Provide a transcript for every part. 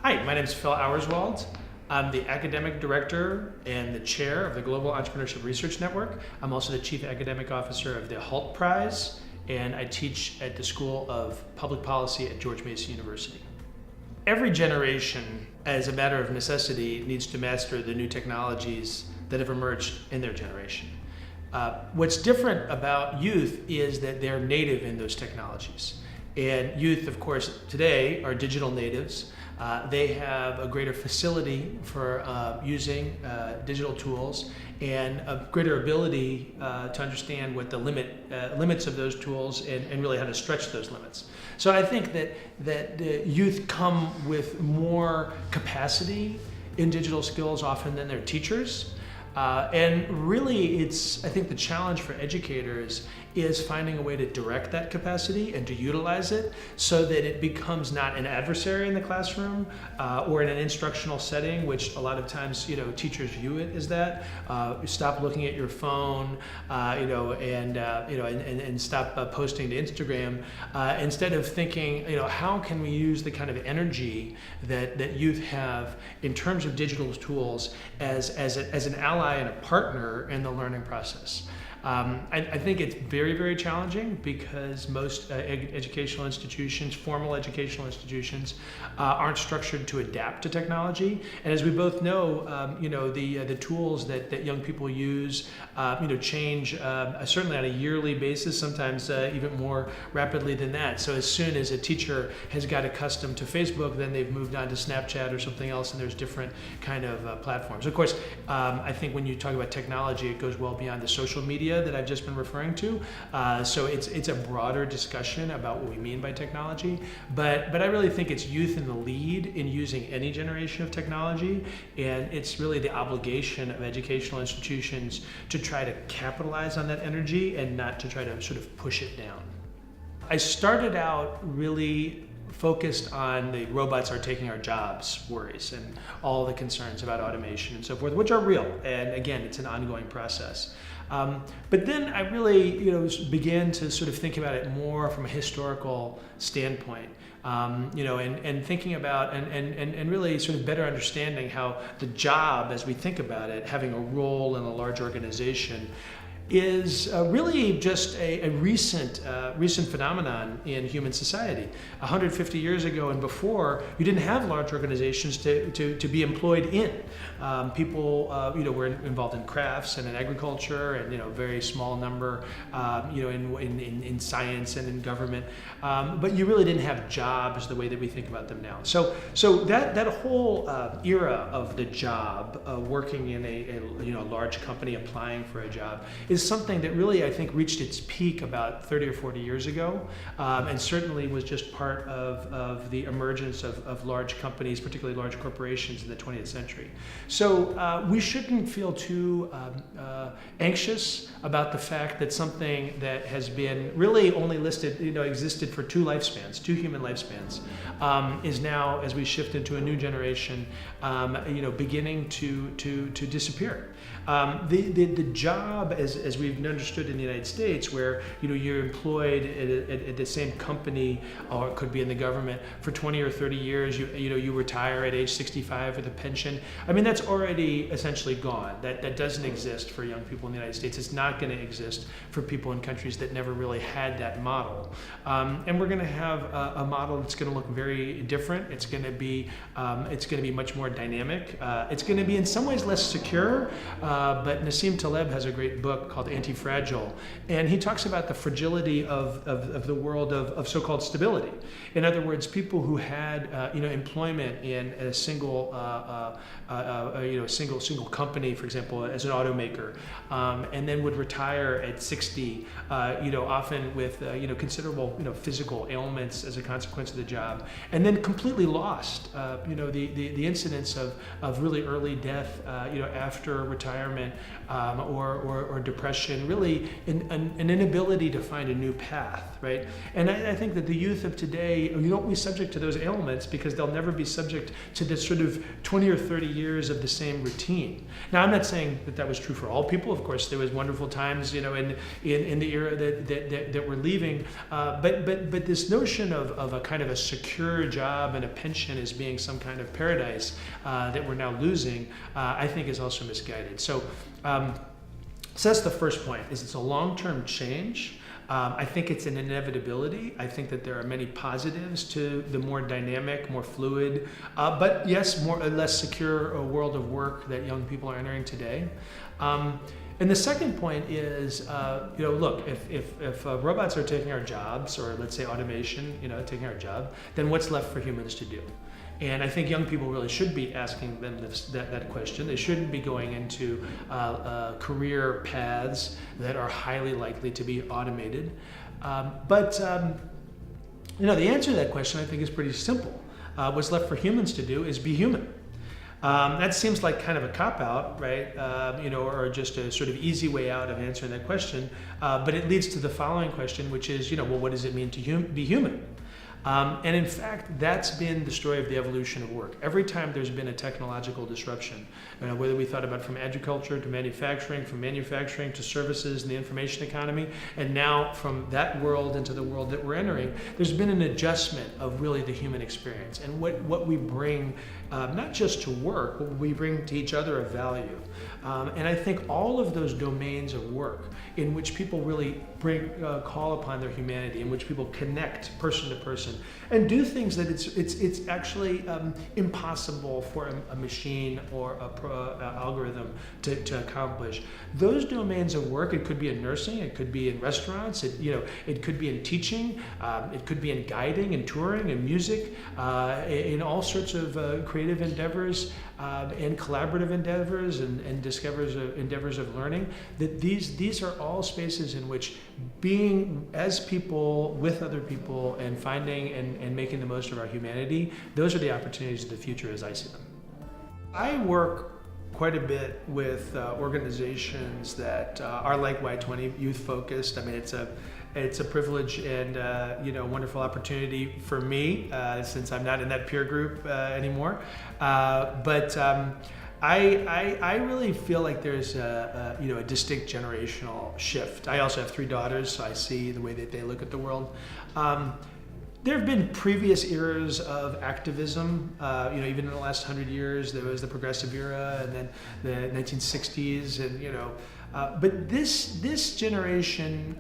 Hi, my name is Phil Auerswald. I'm the academic director and the chair of the Global Entrepreneurship Research Network. I'm also the chief academic officer of the Halt Prize, and I teach at the School of Public Policy at George Mason University. Every generation, as a matter of necessity, needs to master the new technologies that have emerged in their generation. What's different about youth is that they're native in those technologies. And youth, of course, today are digital natives. They have a greater facility for using digital tools and a greater ability to understand what the limits of those tools and really how to stretch those limits. So I think that youth come with more capacity in digital skills often than their teachers. And really, I think the challenge for educators is finding a way to direct that capacity and to utilize it so that it becomes not an adversary in the classroom or in an instructional setting, which a lot of times, teachers view it as that. Stop looking at your phone, and stop posting to Instagram. Instead of thinking, how can we use the kind of energy that youth have in terms of digital tools as an ally and a partner in the learning process. I think it's very, very challenging because most educational institutions, formal educational institutions, aren't structured to adapt to technology. And as we both know, the tools that young people use, change certainly on a yearly basis, sometimes even more rapidly than that. So as soon as a teacher has got accustomed to Facebook, then they've moved on to Snapchat or something else, and there's different kind of platforms. Of course, I think when you talk about technology, it goes well beyond the social media that I've just been referring to. So it's a broader discussion about what we mean by technology. But I really think it's youth in the lead in using any generation of technology, and it's really the obligation of educational institutions to try to capitalize on that energy and not to try to sort of push it down. I started out really focused on the robots are taking our jobs worries and all the concerns about automation and so forth, which are real. And again, it's an ongoing process. But then I really, began to sort of think about it more from a historical standpoint, and thinking about and really sort of better understanding how the job, as we think about it, having a role in a large organization, is really just a recent phenomenon in human society. 150 years ago and before, you didn't have large organizations to be employed in. People were involved in crafts and in agriculture and very small number in science and in government. But you really didn't have jobs the way that we think about them now. So that whole era of the job, working in a large company, applying for a job, is something that really, I think, reached its peak about 30 or 40 years ago, and certainly was just part of the emergence of large companies, particularly large corporations in the 20th century. So we shouldn't feel too anxious about the fact that something that has been really only existed for two human lifespans, is now, as we shift into a new generation, beginning to disappear. The job, as we've understood in the United States, where you're employed at the same company, or it could be in the government, for 20 or 30 years, you retire at age 65 with a pension. I mean, that's already essentially gone. That doesn't exist for young people in the United States. It's not going to exist for people in countries that never really had that model. And we're going to have a model that's going to look very different. It's going to be much more dynamic. It's going to be in some ways less secure. But Nassim Taleb has a great book called Anti-Fragile, and he talks about the fragility of the world of so-called stability. In other words, people who had employment in a single company, for example, as an automaker, and then would retire at 60, often with considerable physical ailments as a consequence of the job, and then completely lost the incidence of really early death after retirement retirement or depression, really an inability to find a new path, right? And I think that the youth of today, you don't be subject to those ailments because they'll never be subject to this sort of 20 or 30 years of the same routine. Now, I'm not saying that that was true for all people. Of course, there was wonderful times, in the era that we're leaving. But this notion of a kind of a secure job and a pension as being some kind of paradise that we're now losing, I think is also misguided. So that's the first point, is it's a long-term change. I think it's an inevitability. I think that there are many positives to the more dynamic, more fluid, but yes, more or less secure world of work that young people are entering today. And the second point is, look, if robots are taking our jobs, or let's say automation, taking our job, then what's left for humans to do? And I think young people really should be asking them that question. They shouldn't be going into career paths that are highly likely to be automated. But the answer to that question, I think, is pretty simple. What's left for humans to do is be human. That seems like kind of a cop-out, right? Or just a sort of easy way out of answering that question. But it leads to the following question, which is, what does it mean to be human? And in fact, that's been the story of the evolution of work. Every time there's been a technological disruption, whether we thought about from agriculture to manufacturing, from manufacturing to services and the information economy, and now from that world into the world that we're entering, there's been an adjustment of really the human experience and what we bring, not just to work, but what we bring to each other of value. And I think all of those domains of work in which people really call upon their humanity, in which people connect person to person and do things that it's actually impossible for a machine or a algorithm to accomplish. Those domains of work, it could be in nursing, it could be in restaurants, it could be in teaching, it could be in guiding and touring and music, in all sorts of creative endeavors and collaborative endeavors and endeavors of learning. That these are all spaces in which being as people with other people and finding and making the most of our humanity, those are the opportunities of the future as I see them. I work quite a bit with organizations that are like Y20, youth focused. I mean, it's a privilege and wonderful opportunity for me since I'm not in that peer group anymore. But I really feel like there's a distinct generational shift. I also have 3 daughters, so I see the way that they look at the world. There have been previous eras of activism, even in the last 100 years. There was the progressive era, and then the 1960s, and but this generation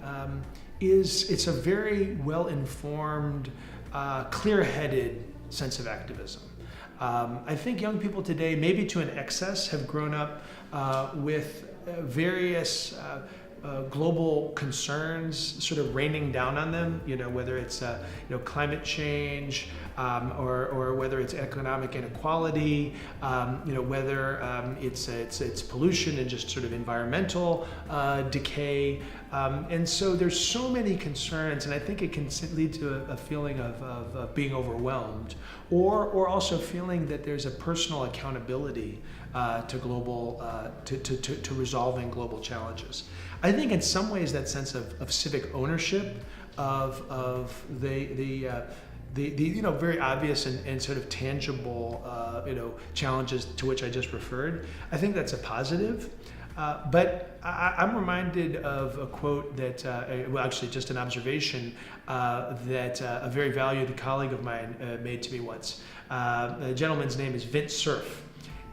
it's a very well-informed, clear-headed sense of activism. I think young people today, maybe to an excess, have grown up with various global concerns sort of raining down on them, whether it's climate change, or whether it's economic inequality, whether it's pollution and just sort of environmental decay. And so there's so many concerns, and I think it can read to a feeling of being overwhelmed, or also feeling that there's a personal accountability to global to resolving global challenges. I think in some ways that sense of civic ownership of the very obvious and sort of tangible challenges to which I just referred, I think that's a positive. But I'm reminded of a quote that, actually just an observation that a very valued colleague of mine made to me once. The gentleman's name is Vint Cerf.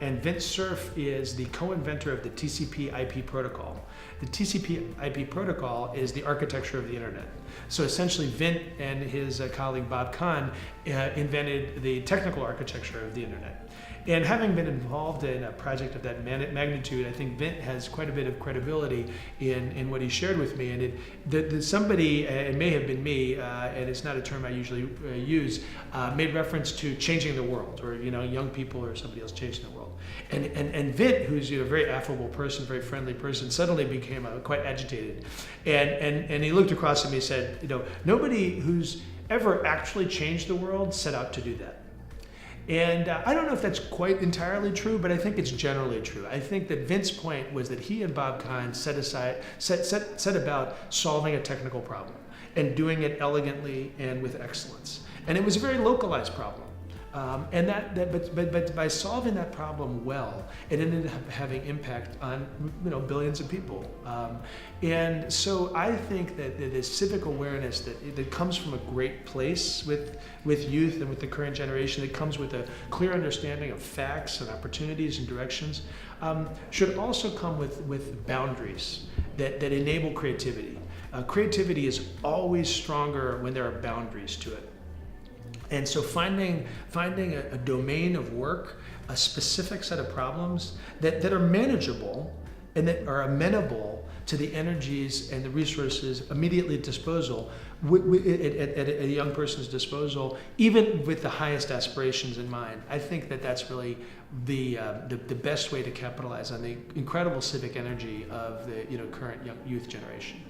And Vint Cerf is the co-inventor of the TCP/IP protocol. The TCP/IP protocol is the architecture of the internet. So essentially, Vint and his colleague Bob Kahn invented the technical architecture of the internet. And having been involved in a project of that magnitude, I think Vint has quite a bit of credibility in what he shared with me. And somebody, it may have been me, and it's not a term I usually use, made reference to changing the world, or young people or somebody else changing the world. And Vint, who's a very affable person, very friendly person, suddenly became quite agitated. And he looked across at me and said, nobody who's ever actually changed the world set out to do that. And I don't know if that's quite entirely true, but I think it's generally true. I think that Vince's point was that he and Bob Kahn set about solving a technical problem and doing it elegantly and with excellence. And it was a very localized problem. But by solving that problem well, it ended up having impact on billions of people. And so I think that the civic awareness that comes from a great place with youth and with the current generation, that comes with a clear understanding of facts and opportunities and directions, should also come with boundaries that enable creativity. Creativity is always stronger when there are boundaries to it. And so finding a domain of work, a specific set of problems that are manageable and that are amenable to the energies and the resources immediately at disposal, at a young person's disposal, even with the highest aspirations in mind. I think that's really the best way to capitalize on the incredible civic energy of the current youth generation.